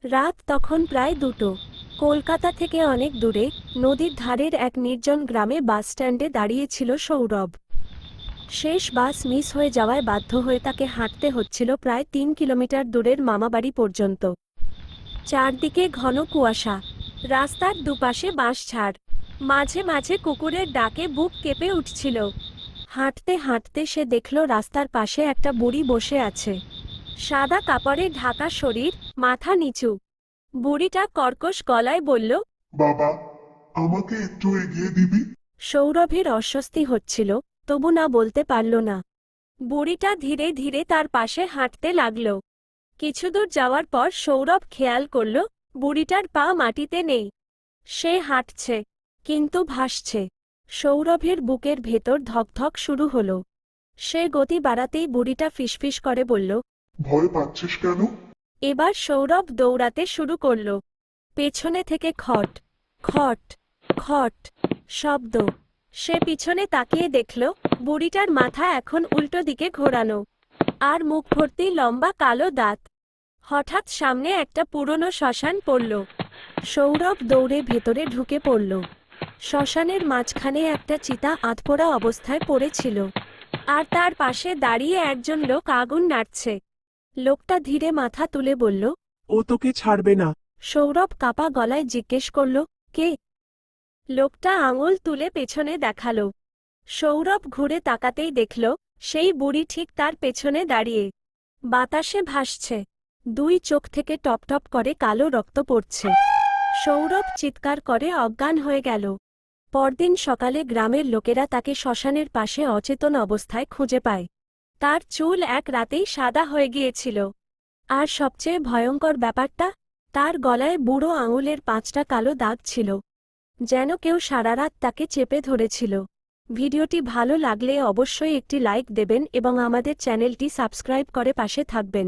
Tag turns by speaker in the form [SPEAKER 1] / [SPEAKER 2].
[SPEAKER 1] রাত তখন প্রায় 2টো। কলকাতা থেকে অনেক দূরে নদীর ধারের এক নির্জন গ্রামে বাস স্ট্যান্ডে দাঁড়িয়েছিল সৌরভ। শেষ বাস মিস হয়ে যাওয়ায় বাধ্য হয়ে তাকে হাঁটতে হচ্ছিল প্রায় 3 কিলোমিটার দূরের মামাবাড়ি পর্যন্ত। চারদিকে ঘন কুয়াশা, রাস্তার দুপাশে বাঁশঝাড়, মাঝে মাঝে কুকুরের ডাকে বুক কেঁপে উঠছিল। হাঁটতে হাঁটতে সে দেখল রাস্তার পাশে একটা বুড়ি বসে আছে। সাদা কাপড়ে ঢাকা শরীর, মাথা নিচু। বুড়িটা কর্কশ গলায় বলল,
[SPEAKER 2] বাবা, আমাকে একটু এগিয়ে দিবি?
[SPEAKER 1] সৌরভের অস্বস্তি হচ্ছিল, তবু না বলতে পারল না। বুড়িটা ধীরে ধীরে তার পাশে হাঁটতে লাগল। কিছুদূর যাওয়ার পর সৌরভ খেয়াল করল বুড়িটার পা মাটিতে নেই। সে হাঁটছে, কিন্তু ভাসছে। সৌরভের বুকের ভেতর ধকধক শুরু হলো। সে গতি বাড়াতেই বুড়িটা ফিসফিস করে বলল,
[SPEAKER 2] ভয় পাচ্ছিস কেন?
[SPEAKER 1] এবার সৌরভ দৌড়াতে শুরু করল। পেছনে থেকে খট খট খট শব্দ। সে পিছনে তাকিয়ে দেখল বুড়িটার মাথা এখন উল্টো দিকে ঘোরানো, আর মুখ ভর্তি লম্বা কালো দাঁত। হঠাৎ সামনে একটা পুরনো শ্মশান পড়ল। সৌরভ দৌড়ে ভেতরে ঢুকে পড়ল। শ্মশানের মাঝখানে একটা চিতা আধপোড়া অবস্থায় পড়েছিল, আর তার পাশে দাঁড়িয়ে একজন লোক আগুন নাড়ছে। লোকটা ধীরে মাথা তুলে বলল,
[SPEAKER 3] ও তোকে ছাড়বে না।
[SPEAKER 1] সৌরভ কাপা গলায় জিজ্ঞেস করল, কে? লোকটা আঙুল তুলে পেছনে দেখালো। সৌরভ ঘুরে তাকাতেই দেখল সেই বুড়ি ঠিক তার পেছনে দাঁড়িয়ে। বাতাসে ভাসছে, দুই চোখ থেকে টপটপ করে কালো রক্ত পড়ছে। সৌরভ চিৎকার করে অজ্ঞান হয়ে গেল। পরদিন সকালে গ্রামের লোকেরা তাকে শ্মশানের পাশে অচেতন অবস্থায় খুঁজে পায়। তার চুল এক রাতেই সাদা হয়ে গিয়েছিল। আর সবচেয়ে ভয়ঙ্কর ব্যাপারটা, তার গলায় বুড়ো আঙুলের 5টা কালো দাগ ছিল, যেন কেউ সারারাত তাকে চেপে ধরেছিল। ভিডিওটি ভালো লাগলে অবশ্যই একটি লাইক দেবেন এবং আমাদের চ্যানেলটি সাবস্ক্রাইব করে পাশে থাকবেন।